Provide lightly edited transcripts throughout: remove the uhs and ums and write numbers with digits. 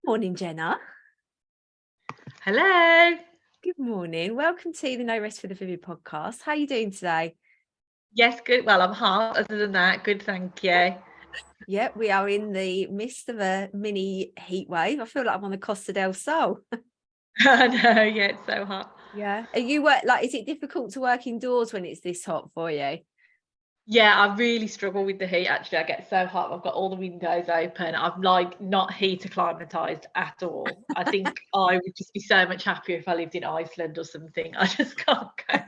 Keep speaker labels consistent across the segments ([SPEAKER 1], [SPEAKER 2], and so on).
[SPEAKER 1] Morning, Jenna.
[SPEAKER 2] Hello.
[SPEAKER 1] Good morning. Welcome to the No Rest for the Vivid podcast. How are you doing today?
[SPEAKER 2] Yes, good. Well, I'm hot. Other than that, good, thank you.
[SPEAKER 1] Yeah, we are in the midst of a mini heat wave. I feel like I'm on the Costa del Sol.
[SPEAKER 2] I know, yeah, it's so hot.
[SPEAKER 1] Yeah. Is it difficult to work indoors when it's this hot for you?
[SPEAKER 2] Yeah, I really struggle with the heat. Actually, I get so hot. I've got all the windows open. I'm like not heat acclimatized at all. I think I would just be so much happier if I lived in Iceland or something. I just can't go.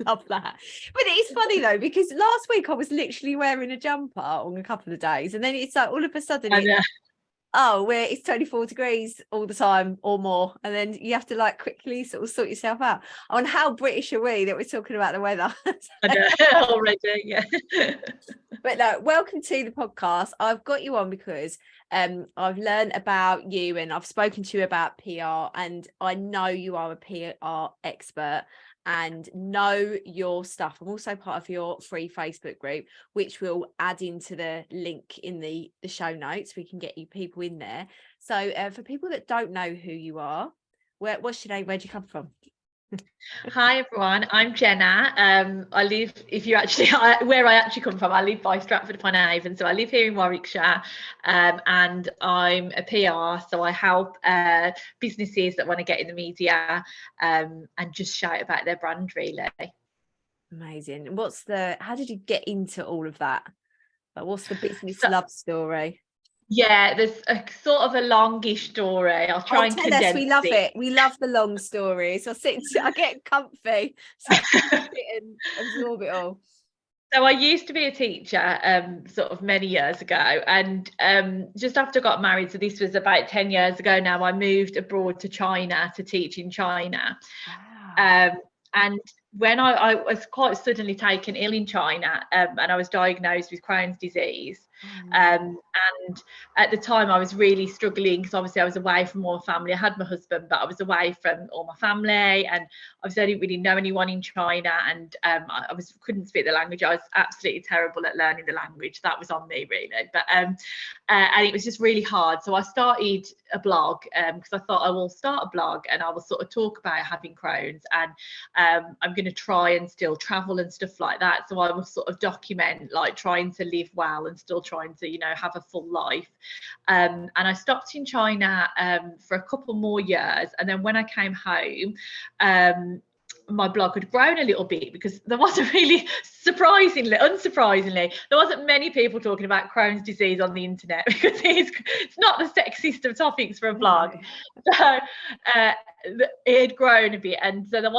[SPEAKER 1] Love that. But it's funny though, because last week I was literally wearing a jumper on a couple of days, and then it's like all of a sudden
[SPEAKER 2] And
[SPEAKER 1] where it's 24 degrees all the time or more, and then you have to like quickly sort of sort yourself out. On how British are we that we're talking about the weather?
[SPEAKER 2] I know already, yeah.
[SPEAKER 1] But no, welcome to the podcast. I've got you on because I've learned about you and I've spoken to you about PR, and I know you are a PR expert and know your stuff. I'm also part of your free Facebook group, which we'll add into the link in the show notes. We can get you people in there. So for people that don't know who you are, what's your name? Where'd you come from?
[SPEAKER 2] Hi everyone, I'm Jenna. I live, where I actually come from, I live by Stratford-upon-Avon, so I live here in Warwickshire, and I'm a PR, so I help businesses that want to get in the media and just shout about their brand, really.
[SPEAKER 1] Amazing. How did you get into all of that? Like, what's the business
[SPEAKER 2] So,
[SPEAKER 1] love story?
[SPEAKER 2] yeah, there's a sort of a longish story. I'll try and
[SPEAKER 1] Tell us,
[SPEAKER 2] condense
[SPEAKER 1] we love
[SPEAKER 2] it.
[SPEAKER 1] it. We love the long stories. I get comfy, so I can sit and absorb it all.
[SPEAKER 2] So I used to be a teacher sort of many years ago, and just after I got married, so this was about 10 years ago now, I moved abroad to China to teach in China.
[SPEAKER 1] Wow.
[SPEAKER 2] And when I was quite suddenly taken ill in China, and I was diagnosed with Crohn's disease.
[SPEAKER 1] Oh, no.
[SPEAKER 2] And at the time I was really struggling because obviously I was away from all my family. I had my husband, but I was away from all my family, and obviously I didn't really know anyone in China, and couldn't speak the language. I was absolutely terrible at learning the language. That was on me, really. But and it was just really hard. So I started a blog because I thought I will start a blog and I will sort of talk about having Crohn's, and I'm going to try and still travel and stuff like that. So I will sort of document like trying to live well and still trying to, have a full life. And I stopped in China for a couple more years. And then when I came home, my blog had grown a little bit because there wasn't really, unsurprisingly, there wasn't many people talking about Crohn's disease on the internet because it's not the sexiest of topics for a blog.
[SPEAKER 1] No.
[SPEAKER 2] So it had grown a bit, and so there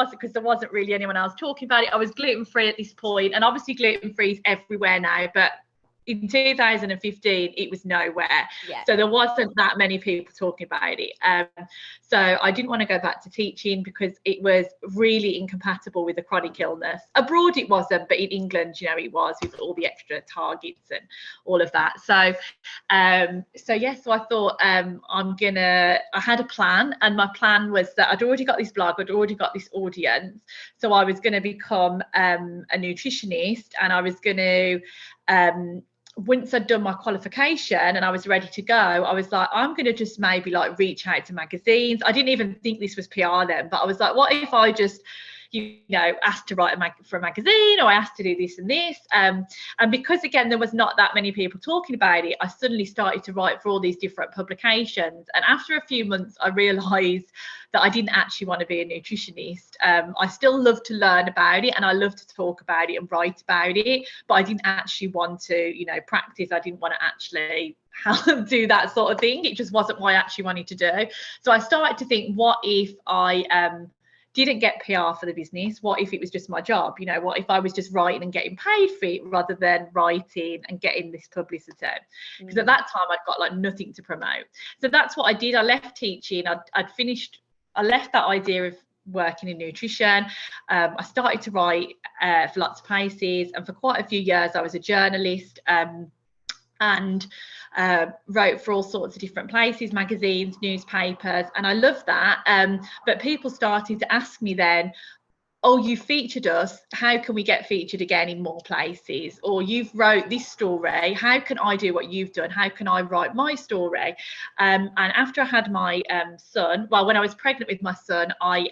[SPEAKER 2] wasn't really anyone else talking about it. I was gluten-free at this point, and obviously gluten-free is everywhere now, but in 2015 it was nowhere.
[SPEAKER 1] Yeah.
[SPEAKER 2] So there wasn't that many people talking about it. So I didn't want to go back to teaching because it was really incompatible with a chronic illness. Abroad it wasn't, but in England, it was, with all the extra targets and all of that. So so I thought I had a plan, and my plan was that I'd already got this blog, I'd already got this audience, so I was going to become a nutritionist, and I was going to once I'd done my qualification and I was ready to go, I was like, I'm going to just maybe like reach out to magazines. I didn't even think this was PR then, but I was like, what if I just, asked to write for a magazine, or I asked to do this and this. And because, again, there was not that many people talking about it, I suddenly started to write for all these different publications. And after a few months, I realised that I didn't actually want to be a nutritionist. I still love to learn about it, and I love to talk about it and write about it, but I didn't actually want to, practice. I didn't want to actually do that sort of thing. It just wasn't what I actually wanted to do. So I started to think, what if I didn't get PR for the business? What if it was just my job? What if I was just writing and getting paid for it rather than writing and getting this publicity? Because at that time I'd got like nothing to promote. So that's what I did. I left teaching. I left that idea of working in nutrition. I started to write for lots of places, and for quite a few years I was a journalist. And wrote for all sorts of different places, magazines, newspapers, and I loved that. But people started to ask me then, oh, you featured us, how can we get featured again in more places? Or you've wrote this story, how can I do what you've done? How can I write my story? And after I had my son, well, when I was pregnant with my son, I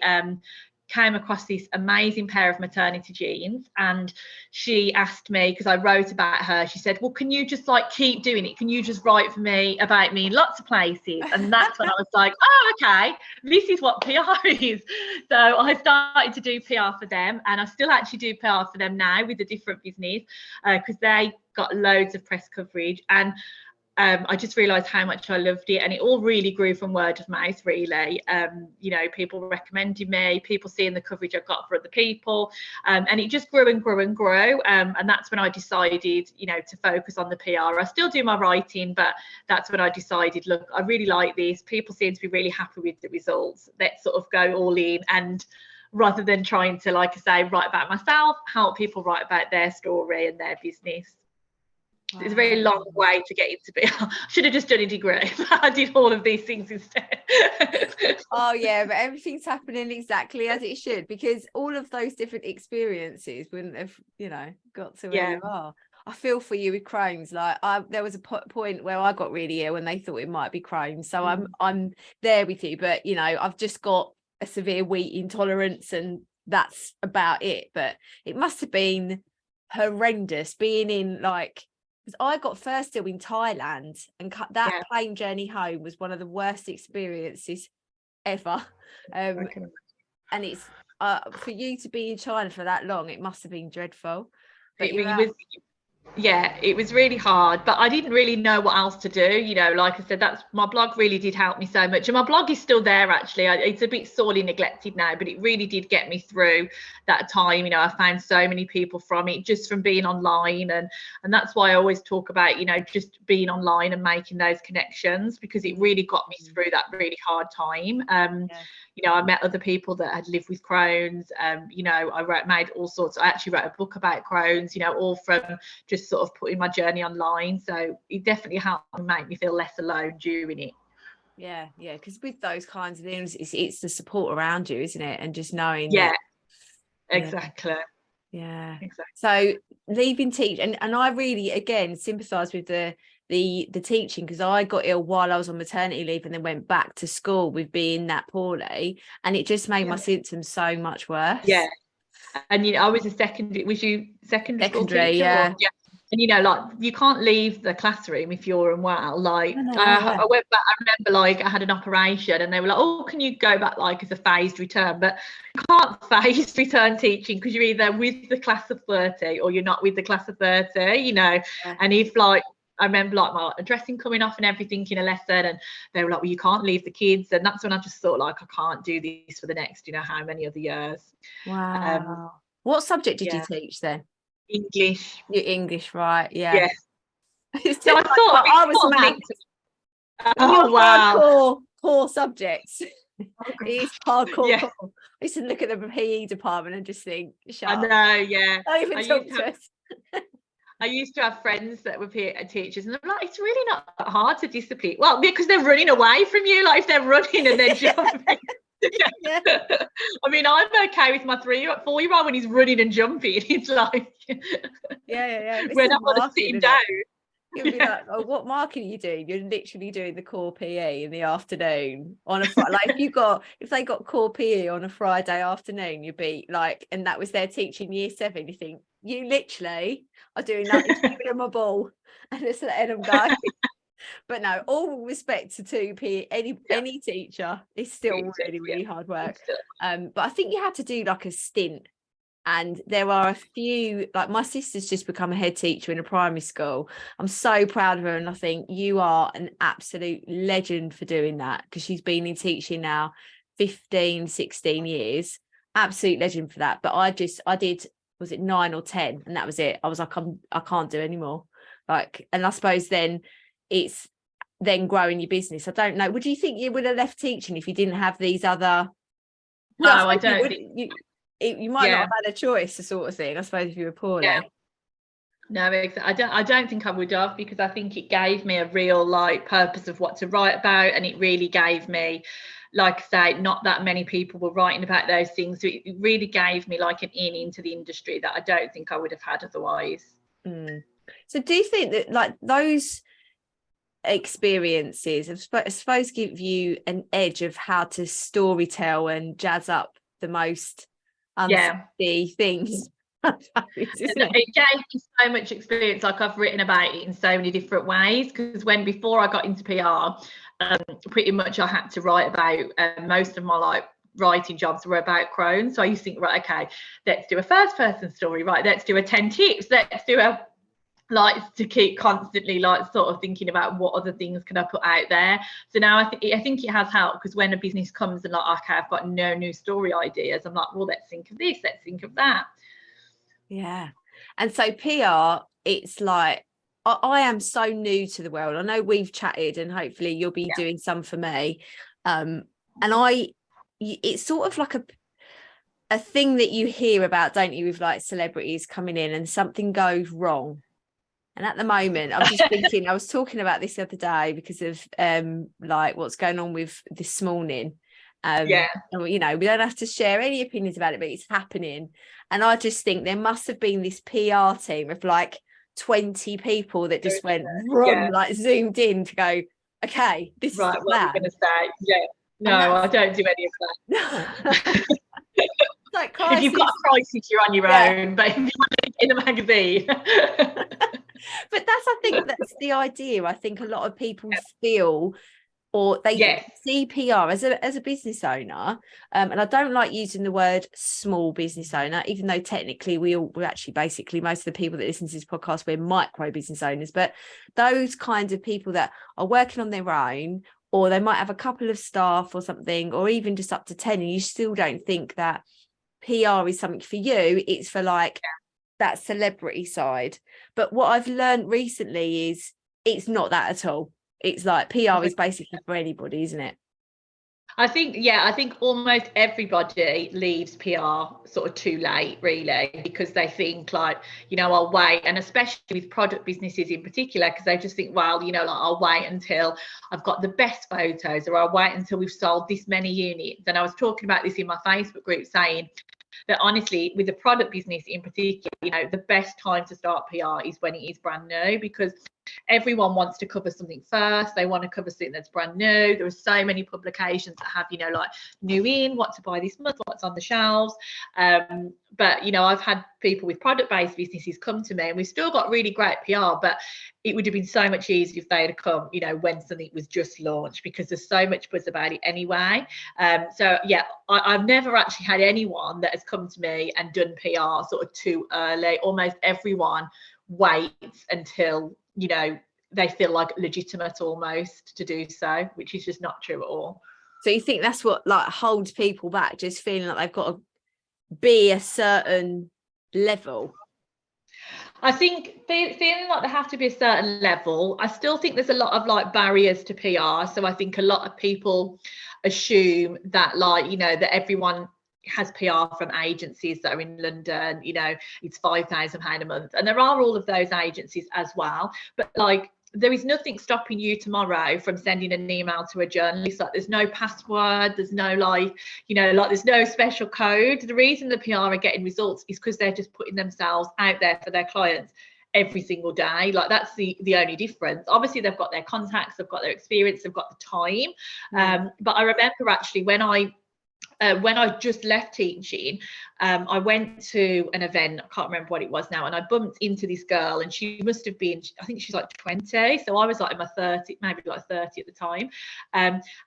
[SPEAKER 2] came across this amazing pair of maternity jeans, and she asked me, because I wrote about her, she said, well, can you just like keep doing it? Can you just write for me about me in lots of places? And that's when I was like, oh, okay, this is what PR is. So I started to do PR for them, and I still actually do PR for them now with a different business, because they got loads of press coverage. And I just realised how much I loved it, and it all really grew from word of mouth, really. You know, people recommending me, people seeing the coverage I got for other people, and it just grew and grew and grew. And that's when I decided, you know, to focus on the PR. I still do my writing, but that's when I decided, look, I really like this. People seem to be really happy with the results. Let's sort of go all in, and rather than trying to, like I say, write about myself, help people write about their story and their business. Wow. It's a very long way to get into PR. I should have just done a degree. I did all of these things instead.
[SPEAKER 1] Oh yeah, but everything's happening exactly as it should, because all of those different experiences wouldn't have, you know, got to where you are. I feel for you with Crohn's. Like there was a point where I got really ill and they thought it might be Crohn's. So I'm there with you, but you know, I've just got a severe wheat intolerance and that's about it. But it must have been horrendous being in, like, because I got first ill in Thailand, and that plane journey home was one of the worst experiences ever. And it's for you to be in China for that long, it must have been dreadful. But
[SPEAKER 2] it was really hard, but I didn't really know what else to do. You know, like I said, that's my blog really did help me so much, and my blog is still there actually. It's a bit sorely neglected now, but it really did get me through that time. You know, I found so many people from it, just from being online, and that's why I always talk about, you know, just being online and making those connections, because it really got me through that really hard time. You know, I met other people that had lived with Crohn's. You know, I made all sorts. I actually wrote a book about Crohn's, you know, all from just sort of putting my journey online. So it definitely helped make me feel less alone during it.
[SPEAKER 1] Yeah, because with those kinds of things, it's the support around you, isn't it? And just knowing
[SPEAKER 2] exactly.
[SPEAKER 1] Yeah. Exactly. So leaving teach, and I really, again, sympathise with the teaching, because I got ill while I was on maternity leave and then went back to school with being that poorly, and it just made my symptoms so much worse.
[SPEAKER 2] Yeah. And you know, I was a secondary school teacher.
[SPEAKER 1] Yeah.
[SPEAKER 2] And you know, like, you can't leave the classroom if you're unwell. Like, I went back. I remember, like, I had an operation, and they were like, "Oh, can you go back like as a phased return?" But you can't phased return teaching, because you're either with the class of 30 or you're not with the class of 30. You know, and if, like, I remember, like, my dressing coming off and everything in a lesson, and they were like, well, you can't leave the kids. And that's when I just thought, like, I can't do this for the next, you know, how many other years.
[SPEAKER 1] Wow. What subject did you teach then?
[SPEAKER 2] English.
[SPEAKER 1] Your English, right? Yeah.
[SPEAKER 2] So I thought
[SPEAKER 1] I was maths.
[SPEAKER 2] Oh, wow.
[SPEAKER 1] Core subjects. These hardcore. Core. I used to look at the PE department and just think, shut up.
[SPEAKER 2] I know, yeah.
[SPEAKER 1] Don't even talk to us.
[SPEAKER 2] I used to have friends that were PE teachers, and I'm like, it's really not that hard to discipline. Well, because they're running away from you, like if they're running and they're jumping.
[SPEAKER 1] Yeah.
[SPEAKER 2] I mean, I'm okay with my 4-year-old when he's running and jumping. It's like, when I want to sit him down.
[SPEAKER 1] You'll be like, oh, what marking are you doing? You're literally doing the core PE in the afternoon on a Friday. Like if they got core PE on a Friday afternoon, you'd be like, and that was their teaching year 7. You think you literally are doing nothing, giving them a ball and just letting them go. But no, all respect to PE, any teacher, it's still really hard work. But I think you had to do like a stint. And there are a few, like my sister's just become a head teacher in a primary school. I'm so proud of her, and I think you are an absolute legend for doing that, because she's been in teaching now 15, 16 years. Absolute legend for that. But I did, was it 9 or 10? And that was it. I was like, I can't do anymore. Like, and I suppose then it's then growing your business. I don't know. Would you think you would have left teaching if you didn't have these other?
[SPEAKER 2] No, I don't.
[SPEAKER 1] You might not have had a choice, the sort of thing, I suppose, if you were poorly.
[SPEAKER 2] No, I don't think I would have, because I think it gave me a real, like, purpose of what to write about, and it really gave me like I say, not that many people were writing about those things. So it really gave me like an in into the industry that I don't think I would have had otherwise.
[SPEAKER 1] So do you think that like those experiences I suppose give you an edge of how to storytell and jazz up the most unsexy things?
[SPEAKER 2] It gave me so much experience. Like I've written about it in so many different ways, because before I got into PR, pretty much I had to write about most of my like writing jobs were about Crohn's. So I used to think, right, okay, let's do a first person story, right, let's do a 10 tips, let's do a, like, to keep constantly like sort of thinking about what other things can I put out there. So now I think it has helped, because when a business comes and like, okay, I've got no new story ideas, I'm like, well, let's think of this, let's think of that.
[SPEAKER 1] Yeah. And so PR, it's like I am so new to the world. I know we've chatted and hopefully you'll be doing some for me. And it's sort of like a thing that you hear about, don't you, with like celebrities coming in and something goes wrong. And at the moment, I'm just thinking, I was talking about this the other day because of like what's going on with this morning. And, you know, we don't have to share any opinions about it, but it's happening. And I just think there must have been this PR team of like 20 people that just went like zoomed in to go, okay, this
[SPEAKER 2] right,
[SPEAKER 1] is the plan.
[SPEAKER 2] What are you going to say? No, I don't do any of that.
[SPEAKER 1] Like
[SPEAKER 2] if you've got a crisis, you're on your own, but if you're in a magazine.
[SPEAKER 1] But I think that's the idea. I think a lot of people feel, or they see PR as a business owner, and I don't like using the word small business owner, even though technically we're actually basically, most of the people that listen to this podcast, we're micro business owners. But those kinds of people that are working on their own, or they might have a couple of staff or something, or even just up to 10, and you still don't think that PR is something for you. It's for like that celebrity side. But what I've learned recently is it's not that at all. It's like PR is basically for anybody, isn't it?
[SPEAKER 2] I think almost everybody leaves PR sort of too late, really, because they think like, you know, I'll wait. And especially with product businesses in particular, because they just think, well, you know, like I'll wait until I've got the best photos, or I'll wait until we've sold this many units. And I was talking about this in my Facebook group, saying that honestly, with the product business in particular, you know, the best time to start PR is when it is brand new, because everyone wants to cover something first. They want to cover something that's brand new. There are so many publications that have, you know, like new in, what to buy this month, what's on the shelves. But, you know, I've had people with product-based businesses come to me, and we've still got really great PR, but it would have been so much easier if they had come, you know, when something was just launched, because there's so much buzz about it anyway. So yeah, I've never actually had anyone that has come to me and done PR sort of too early. Almost everyone waits until, you know, they feel like legitimate almost to do so, which is just not true at all.
[SPEAKER 1] So you think that's what like holds people back, just feeling like they've got to be a certain level?
[SPEAKER 2] I think feeling like they have to be a certain level. I still think there's a lot of like barriers to PR. So I think a lot of people assume that, like, you know, that everyone has PR from agencies that are in London, you know, it's £5,000 a month. And there are all of those agencies as well. But like, there is nothing stopping you tomorrow from sending an email to a journalist. Like, there's no password, there's no like, you know, like there's no special code. The reason the PR are getting results is because they're just putting themselves out there for their clients every single day. Like, that's the only difference. Obviously they've got their contacts, they've got their experience, they've got the time. But I remember actually when I just left teaching, I went to an event, I can't remember what it was now, and I bumped into this girl, and she must have been, I think she's like 20, so I was like in my 30, maybe like 30 at the time,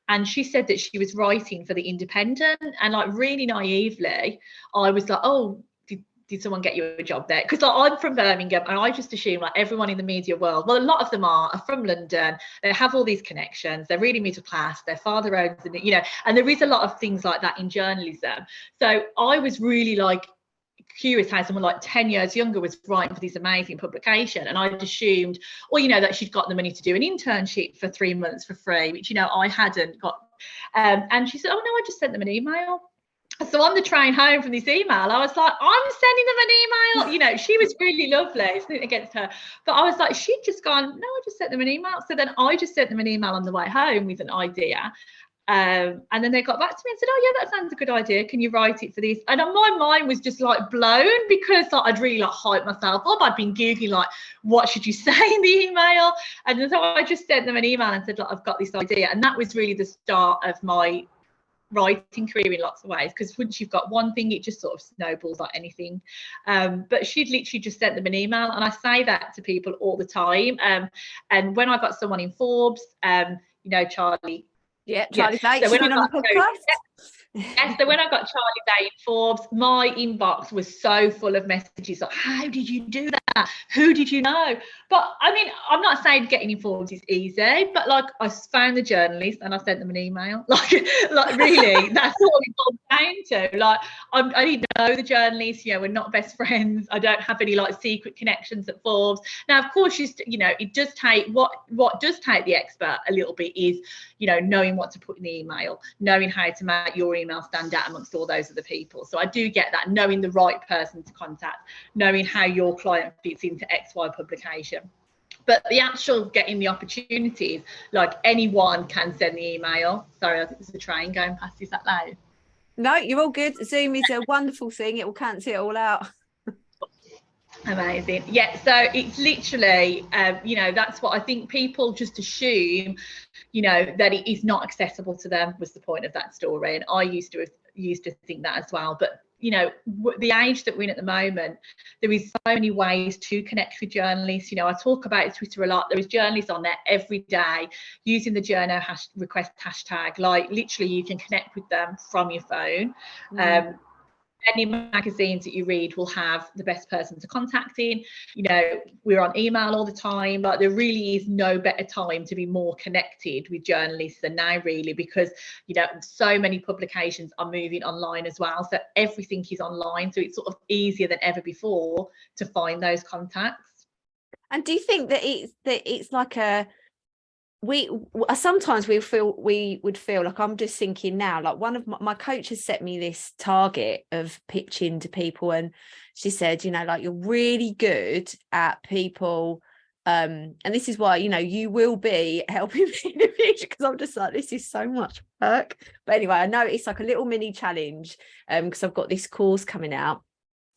[SPEAKER 2] and she said that she was writing for The Independent, and like really naively I was like, oh, did someone get you a job there? Because like, I'm from Birmingham, and I just assume like everyone in the media world, well, a lot of them are from London, they have all these connections, they're really middle class, their father owns, and you know, and there is a lot of things like that in journalism. So I was really like curious how someone like 10 years younger was writing for this amazing publication, and I'd assumed, or you know, that she'd got the money to do an internship for 3 months for free, which, you know, I hadn't got. And she said, oh no, I just sent them an email. So on the train home from this email, I was like, I'm sending them an email. You know, she was really lovely, it's nothing against her. But I was like, she'd just gone, no, I just sent them an email. So then I just sent them an email on the way home with an idea. And then they got back to me and said, oh yeah, that sounds a good idea, can you write it for this? And my mind was just like blown, because I'd really like hyped myself up. I'd been googling like, what should you say in the email? And so I just sent them an email and said, look, I've got this idea. And that was really the start of my writing career in lots of ways, because once you've got one thing, it just sort of snowballs like anything. But she'd literally just sent them an email, and I say that to people all the time. And when I got someone in Forbes, Charlie.
[SPEAKER 1] Charlie Bates, so been on the podcast.
[SPEAKER 2] Yes, so when I got Charlie Day in Forbes, my inbox was so full of messages like, how did you do that? Who did you know? But I mean, I'm not saying getting in Forbes is easy, but like, I found the journalist and I sent them an email. Like really, that's all it comes down to. Like, I didn't know the journalist, we're not best friends. I don't have any like secret connections at Forbes. Now, of course, it does take, what does take the expert a little bit is, knowing what to put in the email, knowing how to make your email stand out amongst all those other people. So I do get that, knowing the right person to contact, knowing how your client fits into XY publication. But the actual getting the opportunities, like, anyone can send the email. Sorry, I think there's a train going past. Is that loud?
[SPEAKER 1] No, you're all good. Zoom is a wonderful thing. It will cancel it all out.
[SPEAKER 2] Amazing. Yeah, so it's literally, that's what I think people just assume, that it is not accessible to them, was the point of that story. And I used to think that as well. But the age that we're in at the moment, there is so many ways to connect with journalists. I talk about Twitter a lot. There is journalists on there every day using the journo request hashtag. Like, literally, you can connect with them from your phone. Any magazines that you read will have the best person to contact in. We're on email all the time, but there really is no better time to be more connected with journalists than now, really, because so many publications are moving online as well, so everything is online, so it's sort of easier than ever before to find those contacts.
[SPEAKER 1] And do you think that it's like sometimes we would feel like, I'm just thinking now, like, one of my coaches set me this target of pitching to people, and she said, like, you're really good at people, and this is why you will be helping me in the future, because I'm just like, this is so much work. But anyway, I know it's like a little mini challenge, because I've got this course coming out,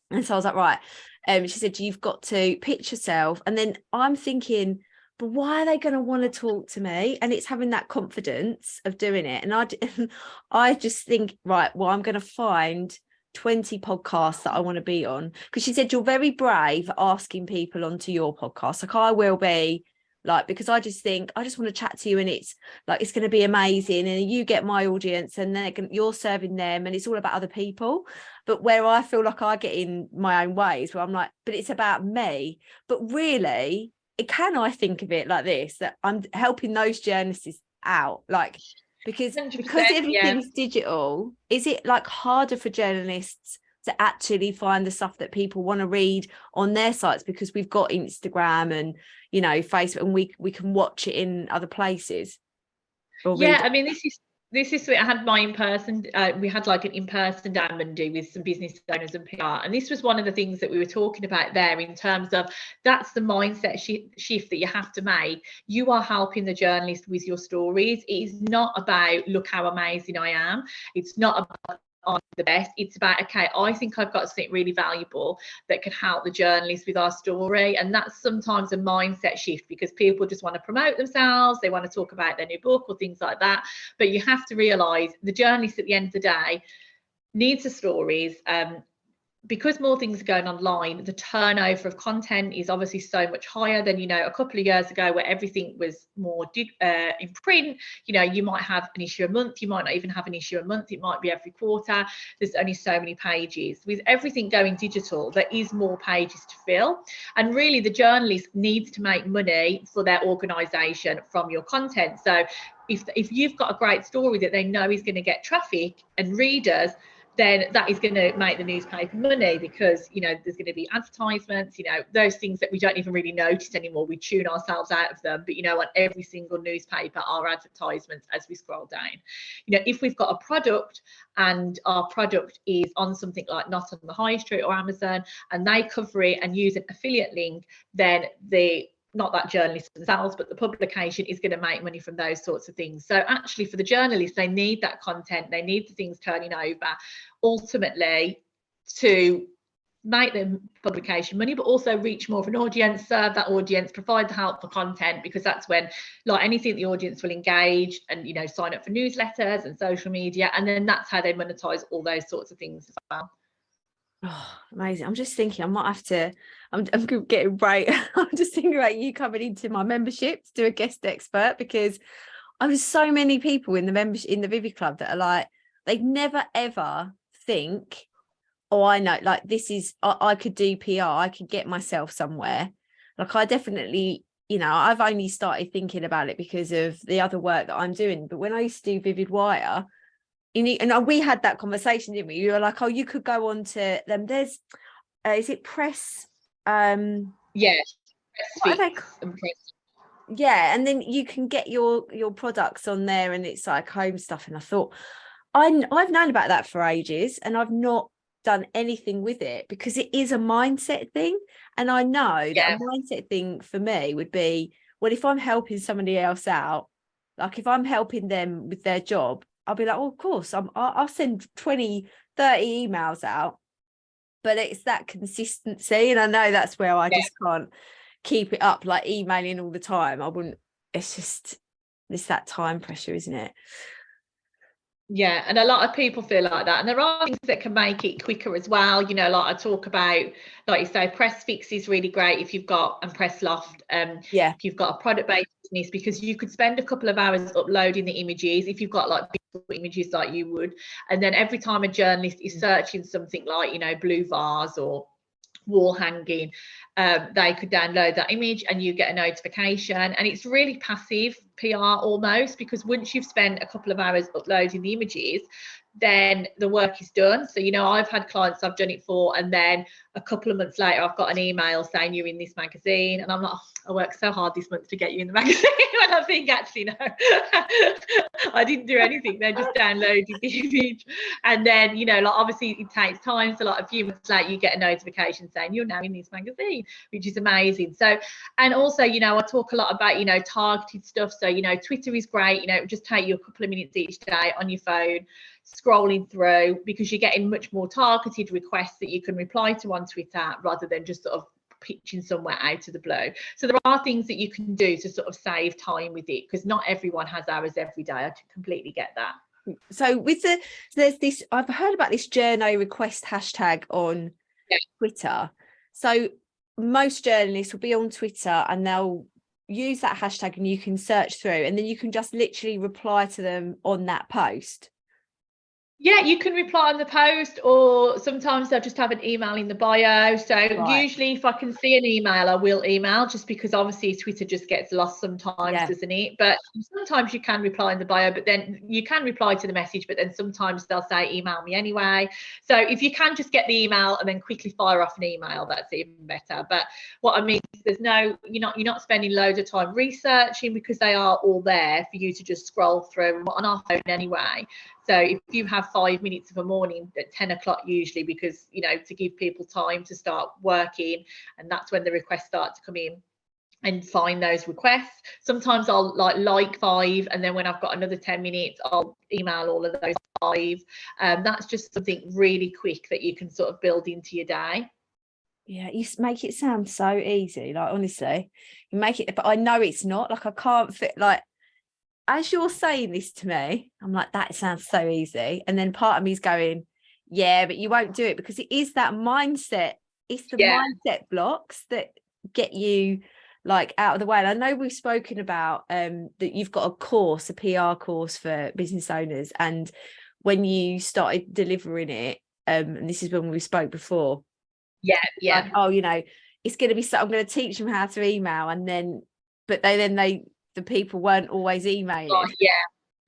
[SPEAKER 1] and so I was like, right, she said, you've got to pitch yourself, and then I'm thinking, but why are they going to want to talk to me? And it's having that confidence of doing it. And I just think, right, well, I'm going to find 20 podcasts that I want to be on. Because she said, you're very brave asking people onto your podcast. Like, I will be, like, because I just think, I just want to chat to you, and it's like, it's going to be amazing. And you get my audience, and then you're serving them, and it's all about other people. But where I feel like I get in my own ways, where I'm like, but it's about me. But really, I think of it like this, that I'm helping those journalists out, like, because everything is digital, is it like harder for journalists to actually find the stuff that people want to read on their sites, because we've got Instagram and Facebook, and we can watch it in other places?
[SPEAKER 2] I mean, this is I had my in-person, we had like an in-person down Monday with some business owners and PR, and this was one of the things that we were talking about there, in terms of, that's the mindset shift that you have to make. You are helping the journalist with your stories. It is not about, look how amazing I am. It's not about, I'm the best. It's about, okay, I think I've got something really valuable that can help the journalists with our story. And that's sometimes a mindset shift, because people just want to promote themselves, they want to talk about their new book or things like that. But you have to realize the journalist at the end of the day needs the stories. Because more things are going online, the turnover of content is obviously so much higher than a couple of years ago, where everything was more in print. You might have an issue a month, you might not even have an issue a month, it might be every quarter. There's only so many pages. With everything going digital, there is more pages to fill, and really the journalist needs to make money for their organization from your content. So if you've got a great story that they know is going to get traffic and readers, then that is going to make the newspaper money, because there's going to be advertisements, those things that we don't even really notice anymore. We tune ourselves out of them, but on every single newspaper are advertisements as we scroll down. If we've got a product and our product is on something like Not on the High Street or Amazon, and they cover it and use an affiliate link, then the not that journalists themselves, but the publication is going to make money from those sorts of things. So actually for the journalists, they need that content, they need the things turning over ultimately to make them publication money, but also reach more of an audience, serve that audience, provide the helpful content, because that's when, like anything, the audience will engage and, you know, sign up for newsletters and social media, and then that's how they monetize all those sorts of things as well.
[SPEAKER 1] Oh, amazing. I'm just thinking I might have to, I'm getting right. I'm just thinking about you coming into my membership to do a guest expert, because there's so many people in the membership, in the Vivi Club, that are like, they never ever think, oh, I know, like this is, I could do PR, I could get myself somewhere. Like I definitely, you know, I've only started thinking about it because of the other work that I'm doing. But when I used to do Vivid Wire, and we had that conversation, didn't we? You were like, oh, you could go on to them. There's, is it press?
[SPEAKER 2] Yes,
[SPEAKER 1] What are they? Yeah, and then you can get your products on there, and it's like home stuff. And I thought, I've known about that for ages, and I've not done anything with it because it is a mindset thing. And I know that a mindset thing for me would be, well, if I'm helping somebody else out, like if I'm helping them with their job, I'll be like, oh, of course, I'll send 20, 30 emails out. But it's that consistency. And I know that's where I just can't keep it up, like emailing all the time. I wouldn't, it's that time pressure, isn't it?
[SPEAKER 2] Yeah, and a lot of people feel like that, and there are things that can make it quicker as well. You know, like I talk about, like you say, Pressfix is really great if you've got, and Pressloft, if you've got a product-based business, because you could spend a couple of hours uploading the images if you've got like beautiful images like you would, and then every time a journalist is searching something like, you know, blue vase or wall hanging, they could download that image and you get a notification. And it's really passive PR almost, because once you've spent a couple of hours uploading the images, then the work is done. So, you know, I've had clients I've done it for, and then a couple of months later I've got an email saying you're in this magazine, and I'm like, oh, I worked so hard this month to get you in the magazine. And I think, actually, no, I didn't do anything. They just downloaded the image. And then, you know, like obviously it takes time, so like a few months later you get a notification saying you're now in this magazine, which is amazing. So, and also, you know, I talk a lot about, you know, targeted stuff. So, you know, Twitter is great. You know, it would just take you a couple of minutes each day on your phone scrolling through, because you're getting much more targeted requests that you can reply to on Twitter rather than just sort of pitching somewhere out of the blue. So there are things that you can do to sort of save time with it, because not everyone has hours every day. I completely get that.
[SPEAKER 1] So with there's this, I've heard about this journo request hashtag on Twitter. So most journalists will be on Twitter and they'll use that hashtag, and you can search through, and then you can just literally reply to them on that post.
[SPEAKER 2] Yeah, you can reply on the post, or sometimes they'll just have an email in the bio. So usually if I can see an email, I will email, just because obviously Twitter just gets lost sometimes, doesn't it? But sometimes you can reply in the bio, but then you can reply to the message, but then sometimes they'll say email me anyway. So if you can just get the email and then quickly fire off an email, that's even better. But what I mean is there's no, you're not spending loads of time researching, because they are all there for you to just scroll through on our phone anyway. So if you have 5 minutes of a morning at 10 o'clock usually, because, you know, to give people time to start working, and that's when the requests start to come in, and find those requests. Sometimes I'll like 5, and then when I've got another 10 minutes, I'll email all of those 5. That's just something really quick that you can sort of build into your day.
[SPEAKER 1] Yeah, you make it sound so easy, like honestly, you make it, but I know it's not. Like I can't fit, like, as you're saying this to me, I'm like, that sounds so easy. And then part of me is going, yeah, but you won't do it, because it is that mindset. It's the mindset blocks that get you like out of the way. And I know we've spoken about that you've got a course, a PR course for business owners. And when you started delivering it, and this is when we spoke before.
[SPEAKER 2] Yeah.
[SPEAKER 1] Like, oh, you know, it's going to be so, I'm going to teach them how to email, and then, but the people weren't always emailing.
[SPEAKER 2] Oh,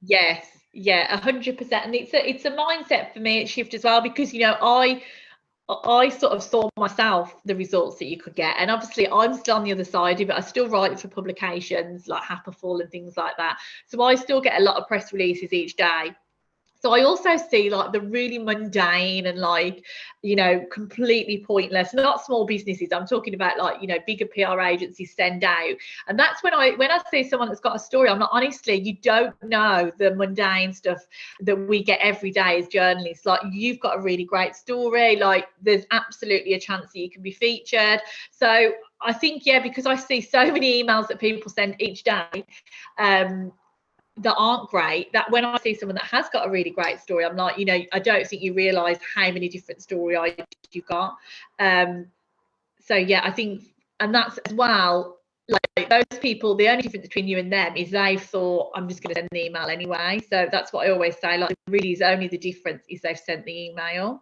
[SPEAKER 2] yes, 100%. And it's a mindset for me, shift as well, because, you know, I sort of saw myself the results that you could get, and obviously I'm still on the other side of it. I still write for publications like Happaful and things like that, so I still get a lot of press releases each day. So I also see like the really mundane and like, you know, completely pointless, not small businesses. I'm talking about like, you know, bigger PR agencies send out. And that's when I see someone that's got a story, I'm like, honestly, you don't know the mundane stuff that we get every day as journalists. Like, you've got a really great story. Like, there's absolutely a chance that you can be featured. So I think, yeah, because I see so many emails that people send each day, that aren't great, that when I see someone that has got a really great story, I'm like, you know, I don't think you realise how many different story ideas you've got. So yeah, I think, and that's as well, like those people, the only difference between you and them is they've thought, I'm just going to send the email anyway. So that's what I always say, like, really is only the difference is they've sent the email.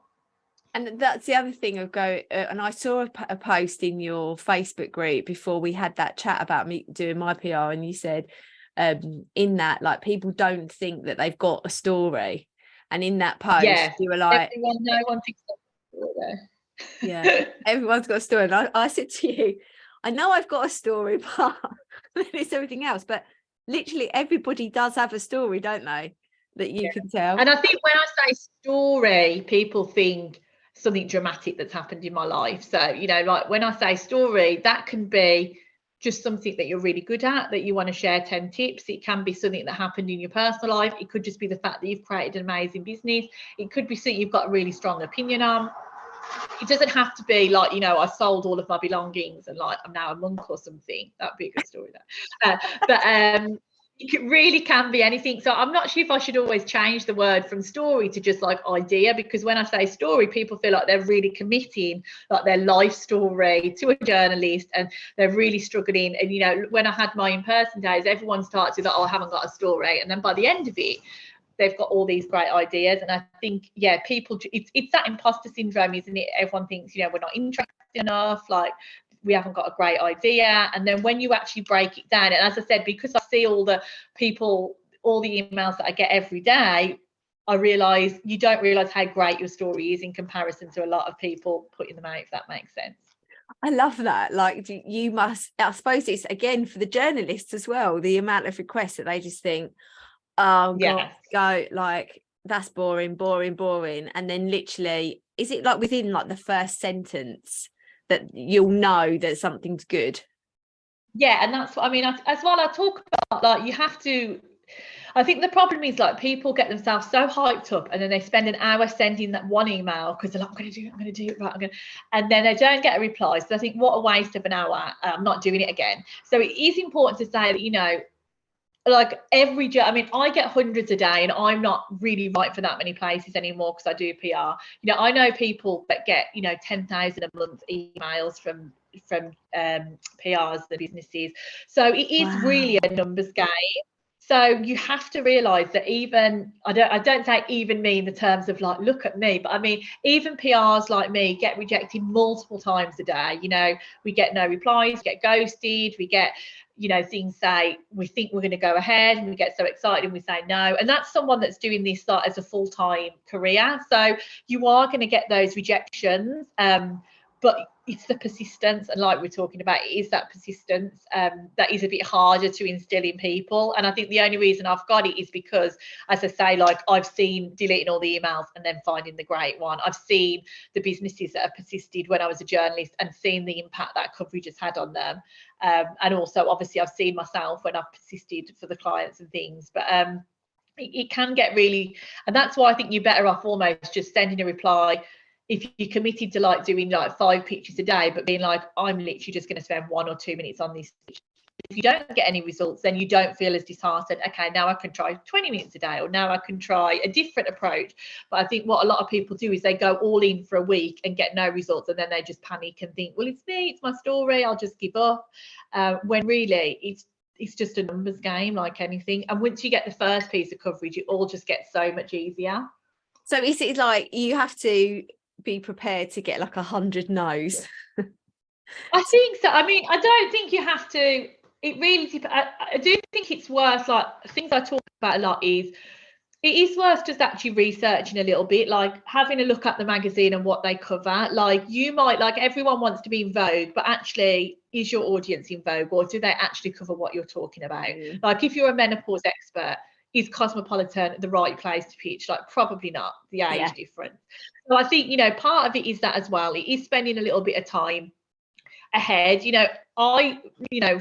[SPEAKER 1] And that's the other thing of and I saw a post in your Facebook group before we had that chat about me doing my PR, and you said in that, like, people don't think that they've got a story, and in that post you were like,
[SPEAKER 2] no one thinks that.
[SPEAKER 1] Yeah, everyone's got a story. And I said to you, I know I've got a story, but it's everything else. But literally everybody does have a story, don't they, that you can tell.
[SPEAKER 2] And I think when I say story, people think something dramatic that's happened in my life. So, you know, like when I say story, that can be just something that you're really good at, that you want to share 10 tips. It can be something that happened in your personal life. It could just be the fact that you've created an amazing business. It could be something you've got a really strong opinion on. It doesn't have to be like, you know, I sold all of my belongings and like I'm now a monk or something. That'd be a good story though. But it really can be anything. So I'm not sure if I should always change the word from story to just like idea, because when I say story, people feel like they're really committing like their life story to a journalist, and they're really struggling. And, you know, when I had my in-person days, everyone starts with, oh, I haven't got a story. And then by the end of it, they've got all these great ideas. And I think, yeah, people, it's that imposter syndrome, isn't it? Everyone thinks, you know, we're not interested enough, like we haven't got a great idea. And then when you actually break it down, and as I said, because I see all the people, all the emails that I get every day, I realise you don't realise how great your story is in comparison to a lot of people putting them out, if that makes sense.
[SPEAKER 1] I love that. Like, you must, I suppose it's again for the journalists as well, the amount of requests that they just think, oh God, go, like, that's boring. And then literally, is it like within like the first sentence that you'll know that something's good?
[SPEAKER 2] Yeah, and that's what I mean. As well, I talk about like you have to. I think the problem is like people get themselves so hyped up, and then they spend an hour sending that one email because they're like, I'm going to do it right, and then they don't get a reply. So I think, what a waste of an hour. I'm not doing it again. So it is important to say that, you know, like I mean, I get hundreds a day, and I'm not really right for that many places anymore because I do PR. You know, I know people that get, you know, 10,000 a month emails from PRs, the businesses. So it is really a numbers game. So you have to realise that even, I don't say even me in the terms of like, look at me, but I mean, even PRs like me get rejected multiple times a day. You know, we get no replies, we get ghosted, we get, you know, things say, we think we're going to go ahead, and we get so excited and we say no. And that's someone that's doing this as a full-time career. So you are going to get those rejections. But it's the persistence, and like we're talking about, it is that persistence that is a bit harder to instill in people. And I think the only reason I've got it is because, as I say, like I've seen deleting all the emails and then finding the great one. I've seen the businesses that have persisted when I was a journalist and seen the impact that coverage has had on them. And also, obviously, I've seen myself when I've persisted for the clients and things. But it can get really, and that's why I think you're better off almost just sending a reply. If you're committed to like doing like 5 pictures a day, but being like, I'm literally just going to spend 1 or 2 minutes on this. If you don't get any results, then you don't feel as disheartened. Okay, now I can try 20 minutes a day, or now I can try a different approach. But I think what a lot of people do is they go all in for a week and get no results, and then they just panic and think, well, it's me, it's my story, I'll just give up. When really it's just a numbers game, like anything. And once you get the first piece of coverage, it all just gets so much easier.
[SPEAKER 1] So is it like you have to be prepared to get like 100 no's?
[SPEAKER 2] I think so. I mean, I don't think you have to. It really depends. I do think it's worth, like, things I talk about a lot is, it is worth just actually researching a little bit, like having a look at the magazine and what they cover. Like, you might, like, everyone wants to be in Vogue, but actually, is your audience in Vogue, or do they actually cover what you're talking about? Like, if you're a menopause expert, is Cosmopolitan the right place to pitch? Like, probably not, the age difference. So I think, you know, part of it is that as well. It is spending a little bit of time ahead. You know,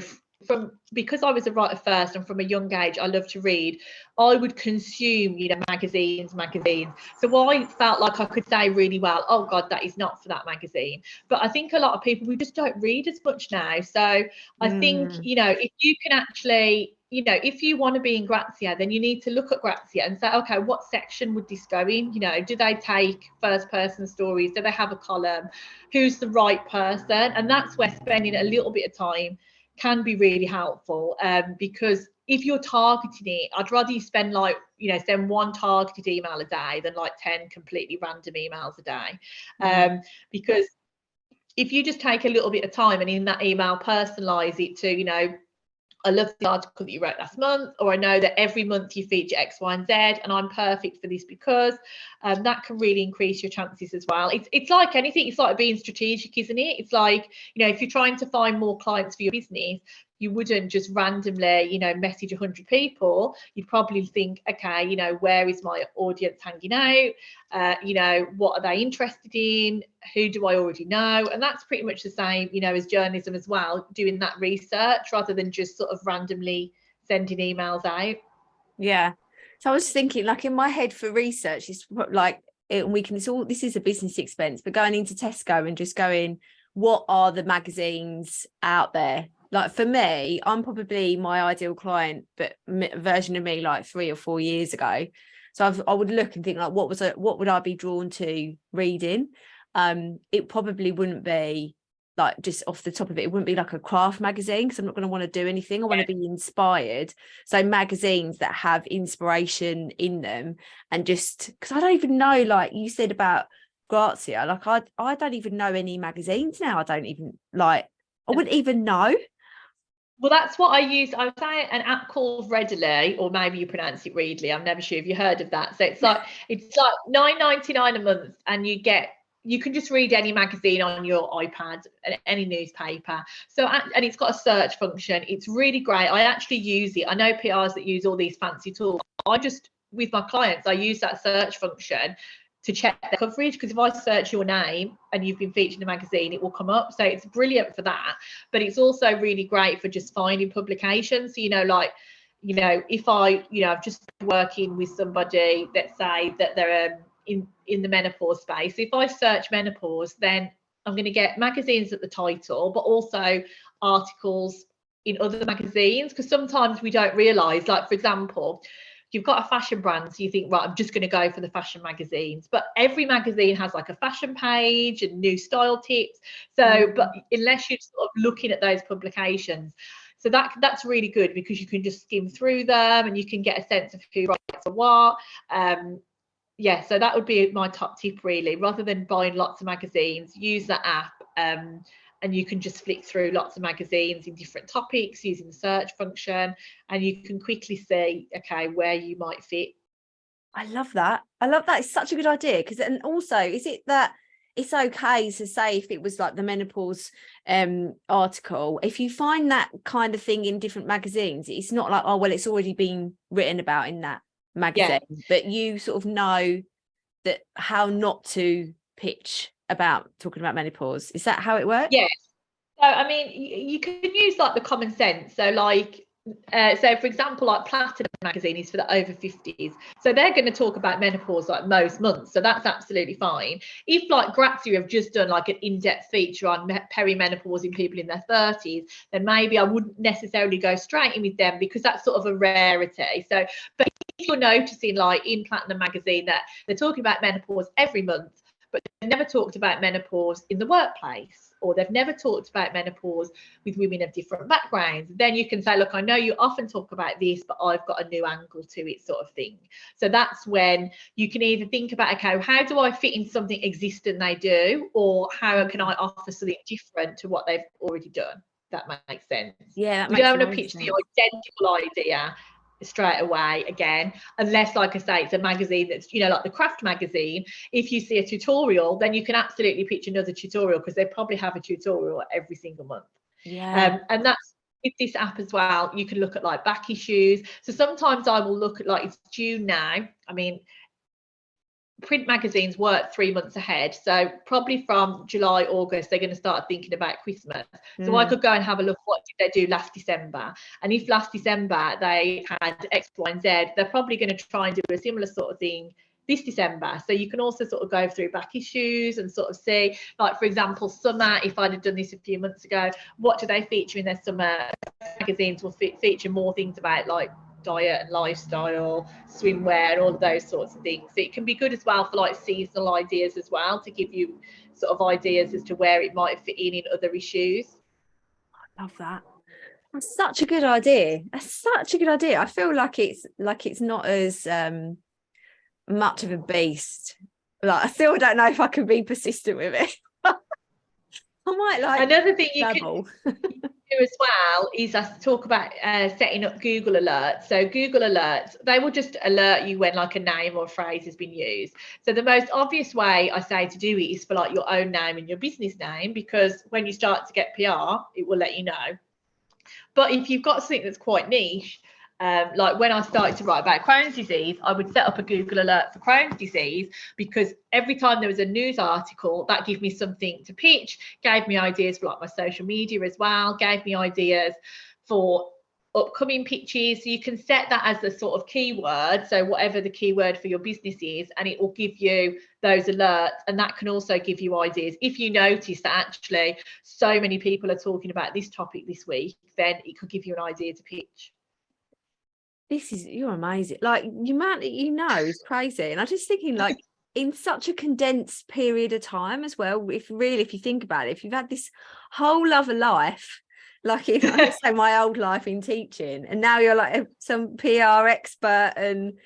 [SPEAKER 2] because I was a writer first, and from a young age I love to read, I would consume, you know, magazines. So I felt like I could say really well, oh God, that is not for that magazine. But I think a lot of people, we just don't read as much now. So I think, you know, if you can actually, you know, if you want to be in Grazia, then you need to look at Grazia and say, okay, what section would this go in? You know, do they take first person stories? Do they have a column? Who's the right person? And that's where spending a little bit of time can be really helpful, because if you're targeting it, I'd rather you spend, like, you know, send one targeted email a day than like 10 completely random emails a day. Because if you just take a little bit of time and in that email personalize it to, you know, I love the article that you wrote last month, or I know that every month you feature X, Y, and Z, and I'm perfect for this because that can really increase your chances as well. It's like anything. It's like being strategic, isn't it? It's like, you know, if you're trying to find more clients for your business, you wouldn't just randomly, you know, message 100 people. You'd probably think, okay, you know, where is my audience hanging out? You know, what are they interested in? Who do I already know? And that's pretty much the same, you know, as journalism as well, doing that research rather than just sort of randomly sending emails out.
[SPEAKER 1] Yeah. So I was thinking, like, in my head for research, it's like, this is a business expense, but going into Tesco and just going, what are the magazines out there? Like, for me, I'm probably my ideal client, but version of me like 3 or 4 years ago. So I would look and think, like, what would I be drawn to reading? It probably wouldn't be, like, just off the top of it, it wouldn't be like a craft magazine, because I'm not going to want to do anything. I want to be inspired. So magazines that have inspiration in them, and just because I don't even know, like you said about Grazia, like I don't even know any magazines now. I wouldn't even know.
[SPEAKER 2] Well, that's what I use. I would say an app called Readily, or maybe you pronounce it Readly. I'm never sure if you heard of that. So it's like $9.99 a month, and you can just read any magazine on your iPad and any newspaper. So, and it's got a search function. It's really great. I actually use it. I know PRs that use all these fancy tools. With my clients, I use that search function to check the coverage, because if I search your name and you've been featured in a magazine, it will come up. So it's brilliant for that, but it's also really great for just finding publications. So, you know, like, you know, if I, you know, I'm just working with somebody, let's say that they're in the menopause space. If I search menopause, then I'm going to get magazines at the title, but also articles in other magazines, because sometimes we don't realize, like, for example, you've got a fashion brand, so you think, right, I'm just going to go for the fashion magazines, but every magazine has like a fashion page and new style tips. So but unless you're sort of looking at those publications, so that's really good, because you can just skim through them and you can get a sense of who writes for what. Yeah, so that would be my top tip, really. Rather than buying lots of magazines, use that app, and you can just flick through lots of magazines in different topics using the search function, and you can quickly see, okay, where you might fit.
[SPEAKER 1] I love that. It's such a good idea, because, and also, is it that it's okay to say, if it was like the menopause article, if you find that kind of thing in different magazines, it's not like, oh well, it's already been written about in that magazine, but you sort of know that how not to pitch about talking about menopause. Is that how it works?
[SPEAKER 2] Yes. So I mean, you can use like the common sense. So like, so for example, like Platinum magazine is for the over 50s, so they're going to talk about menopause like most months, so that's absolutely fine. If like Grazia have just done like an in-depth feature on perimenopause in people in their 30s, then maybe I wouldn't necessarily go straight in with them, because that's sort of a rarity. So, but if you're noticing, like in Platinum magazine, that they're talking about menopause every month, but they've never talked about menopause in the workplace, or they've never talked about menopause with women of different backgrounds, then you can say, look, I know you often talk about this, but I've got a new angle to it, sort of thing. So that's when you can either think about, okay, how do I fit in something existing they do, or how can I offer something different to what they've already done? That makes sense.
[SPEAKER 1] Yeah,
[SPEAKER 2] we don't want to pitch the identical idea straight away again, unless, like I say, it's a magazine that's, you know, like the craft magazine. If you see a tutorial, then you can absolutely pitch another tutorial, because they probably have a tutorial every single month. And that's with this app as well, you can look at like back issues. So sometimes I will look at, like, it's June now. I mean, print magazines work 3 months ahead, so probably from July, August they're going to start thinking about Christmas. So I could go and have a look, what did they do last December, and if last December they had X, Y and Z, they're probably going to try and do a similar sort of thing this December. So you can also sort of go through back issues and sort of see, like, for example, summer, if I'd have done this a few months ago, what do they feature in their summer magazines? Will feature more things about like diet and lifestyle, swimwear, and all of those sorts of things. So it can be good as well for like seasonal ideas as well, to give you sort of ideas as to where it might fit in other issues.
[SPEAKER 1] I love that. That's such a good idea. That's such a good idea. I feel like it's not as much of a beast. Like, I still don't know if I can be persistent with it. I might like
[SPEAKER 2] another thing you
[SPEAKER 1] double.
[SPEAKER 2] can do as well is us talk about setting up Google alerts. So Google alerts, they will just alert you when like a name or a phrase has been used. So the most obvious way I say to do it is for like your own name and your business name, because when you start to get PR, it will let you know. But if you've got something that's quite niche, like when I started to write about Crohn's disease, I would set up a Google alert for Crohn's disease, because every time there was a news article, that gave me something to pitch, gave me ideas for like my social media as well, gave me ideas for upcoming pitches. So you can set that as the sort of keyword, so whatever the keyword for your business is, and it will give you those alerts. And that can also give you ideas. If you notice that actually so many people are talking about this topic this week, then it could give you an idea to pitch.
[SPEAKER 1] You're amazing. Like, you amount that you know is crazy. And I'm just thinking, like, in such a condensed period of time as well, if you think about it, if you've had this whole other life, like in I say my old life in teaching, and now you're like some PR expert and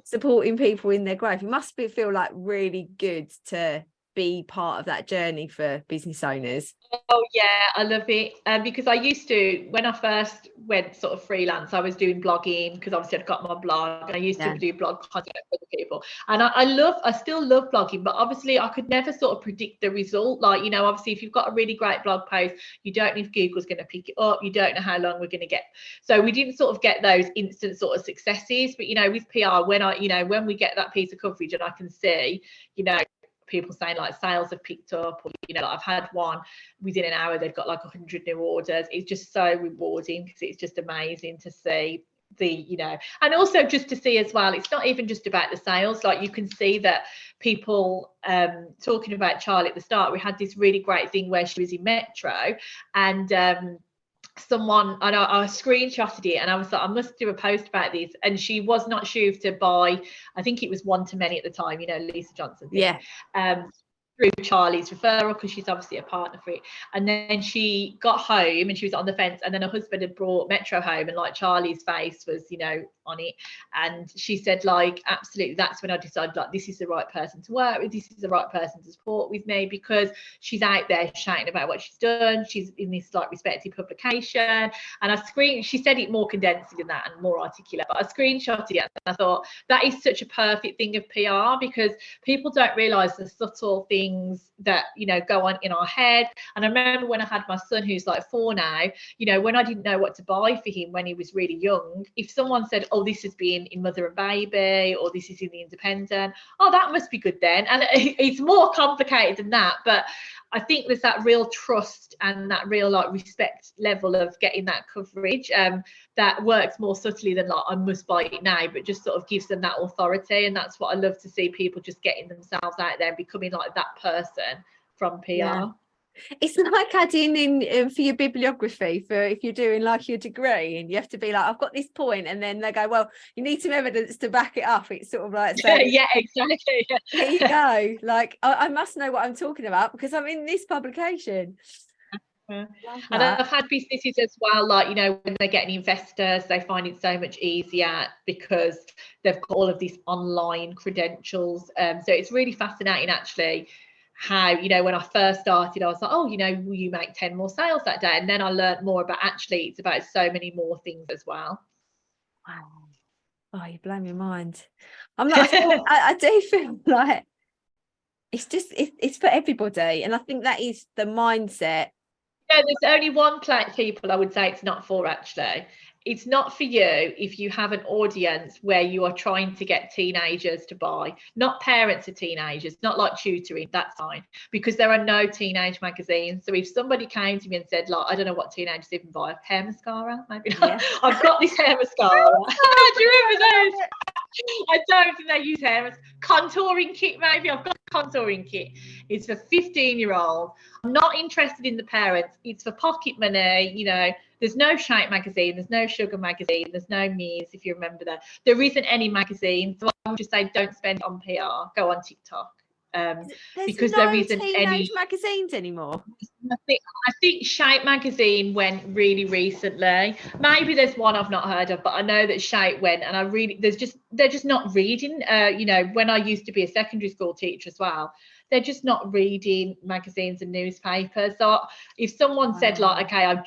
[SPEAKER 1] supporting people in their growth, it must feel like really good to be part of that journey for business owners.
[SPEAKER 2] Oh yeah, I love it. Because I used to, when I first went sort of freelance, I was doing blogging, because obviously I've got my blog, and I used to do blog content for other people. And I still love blogging, but obviously I could never sort of predict the result. Like, you know, obviously if you've got a really great blog post, you don't know if Google's going to pick it up. You don't know how long we're going to get. So we didn't sort of get those instant sort of successes. But, you know, with PR, when we get that piece of coverage and I can see, you know, people saying like sales have picked up, or, you know, like I've had one within an hour, they've got like 100 new orders. It's just so rewarding, because it's just amazing to see the, you know, and also just to see as well, it's not even just about the sales. Like, you can see that people talking about Charlie at the start, we had this really great thing where she was in Metro, and someone, I screenshotted it, and I was like, I must do a post about this. And she was not sure to buy, I think it was one to many at the time, you know, Lisa Johnson thing, through Charlie's referral, because she's obviously a partner for it. And then she got home and she was on the fence, and then her husband had brought Metro home, and like Charlie's face was, you know, on it. And she said, like, absolutely, that's when I decided, like, this is the right person to work with, this is the right person to support with me, because she's out there shouting about what she's done, she's in this like respected publication. And she said it more condensed than that and more articulate, but I screenshotted it, and I thought that is such a perfect thing of PR, because people don't realize the subtle things that, you know, go on in our head. And I remember when I had my son, who's like 4 now, you know, when I didn't know what to buy for him when he was really young, if someone said, oh, this has been in Mother and Baby, or this is in the Independent, oh, that must be good then. And it's more complicated than that, but I think there's that real trust and that real like respect level of getting that coverage that works more subtly than like, I must buy it now, but just sort of gives them that authority. And that's what I love to see, people just getting themselves out there and becoming like that person from PR.
[SPEAKER 1] Yeah. It's like adding in for your bibliography, for if you're doing like your degree, and you have to be like, I've got this point, and then they go, well, you need some evidence to back it up. It's sort of like saying,
[SPEAKER 2] yeah, exactly.
[SPEAKER 1] Here you go. Like, I must know what I'm talking about because I'm in this publication.
[SPEAKER 2] And I've had businesses as well, like, you know, when they're getting investors, they find it so much easier because they've got all of these online credentials. So it's really fascinating actually how, you know, when I first started, I was like, oh, you know, will you make 10 more sales that day? And then I learned more about, actually it's about so many more things as well.
[SPEAKER 1] Wow. Oh, you blow my mind. I do feel like it's just it's for everybody, and I think that is the mindset
[SPEAKER 2] there's only one people I would say it's not for, actually. It's not for you if you have an audience where you are trying to get teenagers to buy, not parents of teenagers, not like tutoring, that's fine, because there are no teenage magazines. So if somebody came to me and said, like, I don't know what teenagers even buy, hair mascara, maybe not. Yeah. I've got this hair mascara. Do you remember those? I don't think they use hair. Contouring kit, maybe. I've got a contouring kit. It's for 15-year-olds. I'm not interested in the parents. It's for pocket money. You know, there's no Shape magazine. There's no Sugar magazine. There's no Mies, if you remember that. There isn't any magazine. So I would just say don't spend on PR. Go on TikTok. Because
[SPEAKER 1] no
[SPEAKER 2] there isn't any
[SPEAKER 1] magazines anymore.
[SPEAKER 2] I think Shape magazine went really recently. Maybe there's one I've not heard of, but I know that Shape went, and they're just not reading. You know, when I used to be a secondary school teacher as well, they're just not reading magazines and newspapers. So if someone said, like, okay, I'm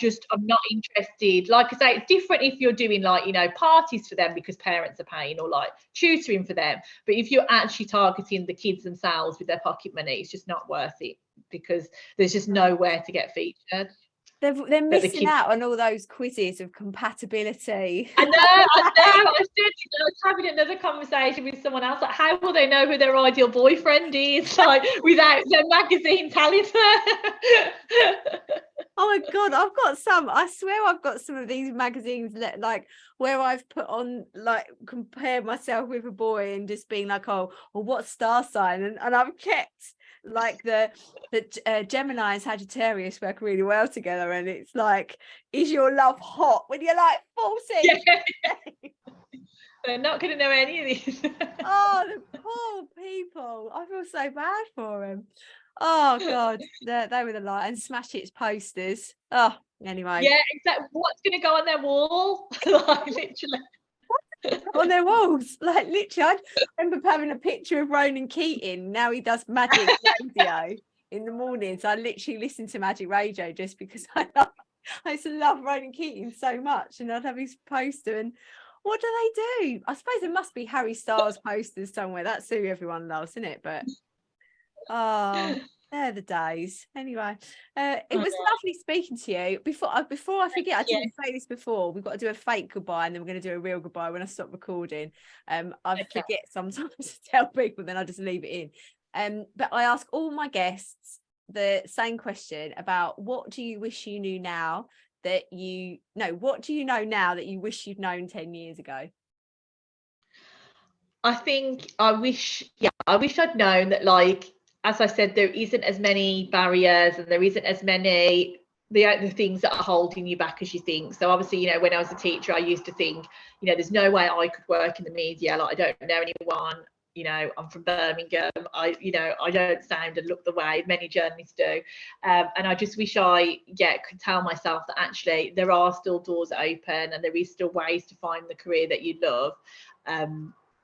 [SPEAKER 2] not interested, like I say, it's different if you're doing, like, you know, parties for them because parents are paying, or like tutoring for them. But if you're actually targeting the kids themselves with their pocket money, it's just not worth it, because there's just nowhere to get featured.
[SPEAKER 1] They're missing out on all those quizzes of compatibility.
[SPEAKER 2] I know. I was having another conversation with someone else, like, how will they know who their ideal boyfriend is, like, without their magazine telling them?
[SPEAKER 1] Oh my God, I swear I've got some of these magazines like where I've put on, like, compare myself with a boy and just being like, oh, well, what star sign? And I've kept like the Gemini and Sagittarius work really well together, and it's like, is your love hot when you're like 14?
[SPEAKER 2] Yeah. They're not going to know any of these.
[SPEAKER 1] Oh, the poor people. I feel so bad for them. Oh God, they were the light. And Smash Hits posters. Oh, anyway.
[SPEAKER 2] Yeah, exactly. What's going to go on their wall? Like, literally.
[SPEAKER 1] On their walls, like, literally. I remember having a picture of Ronan Keating. Now he does Magic Radio in the mornings. I literally listen to Magic Radio just because I used to love Ronan Keating so much, and I'd have his poster. And what do they do? I suppose there must be Harry Styles posters somewhere. That's who everyone loves, isn't it? But oh, they're the days. Anyway, it was lovely speaking to you. Before I forget, I didn't say this before. We've got to do a fake goodbye, and then we're going to do a real goodbye when I stop recording. I forget sometimes to tell people, then I just leave it in. But I ask all my guests the same question about, what do you wish you knew now that what do you know now that you wish you'd known 10 years ago?
[SPEAKER 2] I think I wish I'd known that, like, as I said, there isn't as many barriers, and there isn't as many the things that are holding you back as you think. So obviously, you know, when I was a teacher, I used to think, you know, there's no way I could work in the media. Like, I don't know anyone. You know, I'm from Birmingham. I don't sound and look the way many journalists do. And I just wish I could tell myself that actually there are still doors open, and there is still ways to find the career that you love.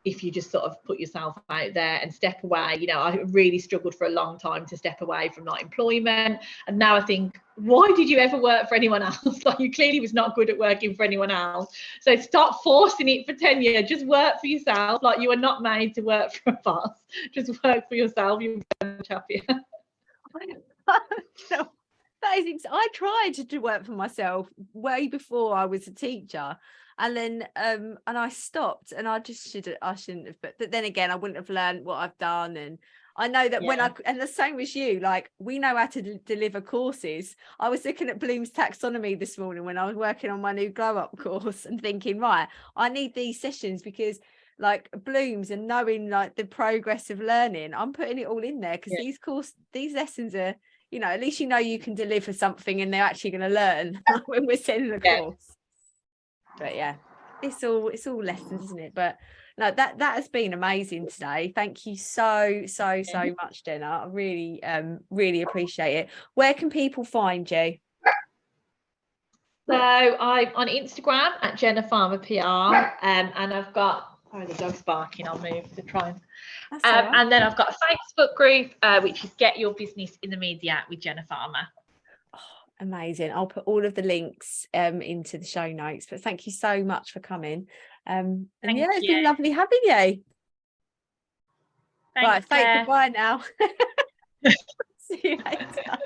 [SPEAKER 2] If you just sort of put yourself out there and step away. You know, I really struggled for a long time to step away from, like, employment. And now I think, why did you ever work for anyone else? Like, you clearly was not good at working for anyone else. So stop forcing it for 10 years. Just work for yourself. Like, you are not made to work for a boss. Just work for yourself. You'll be much happier.
[SPEAKER 1] I tried to do work for myself way before I was a teacher. And then and I stopped, and I shouldn't have, but then again, I wouldn't have learned what I've done. And I know that and the same as you, like, we know how to deliver courses. I was looking at Bloom's taxonomy this morning when I was working on my new glow up course, and thinking, right, I need these sessions because, like, Bloom's and knowing, like, the progress of learning, I'm putting it all in there, because these lessons are, you know, at least you know you can deliver something and they're actually going to learn when we're sending a course. But yeah, it's all lessons, isn't it? But no, that has been amazing today. Thank you so much, Jenna. I really really appreciate it. Where can people find you?
[SPEAKER 2] So I'm on Instagram at Jenna Farmer PR, and I've got, the dog's barking, I'll move to try and and then I've got a Facebook group which is Get Your Business in the Media with Jenna Farmer.
[SPEAKER 1] Amazing. I'll put all of the links into the show notes. But thank you so much for coming. And it's been lovely having you. Thanks, right, say goodbye now. See you later.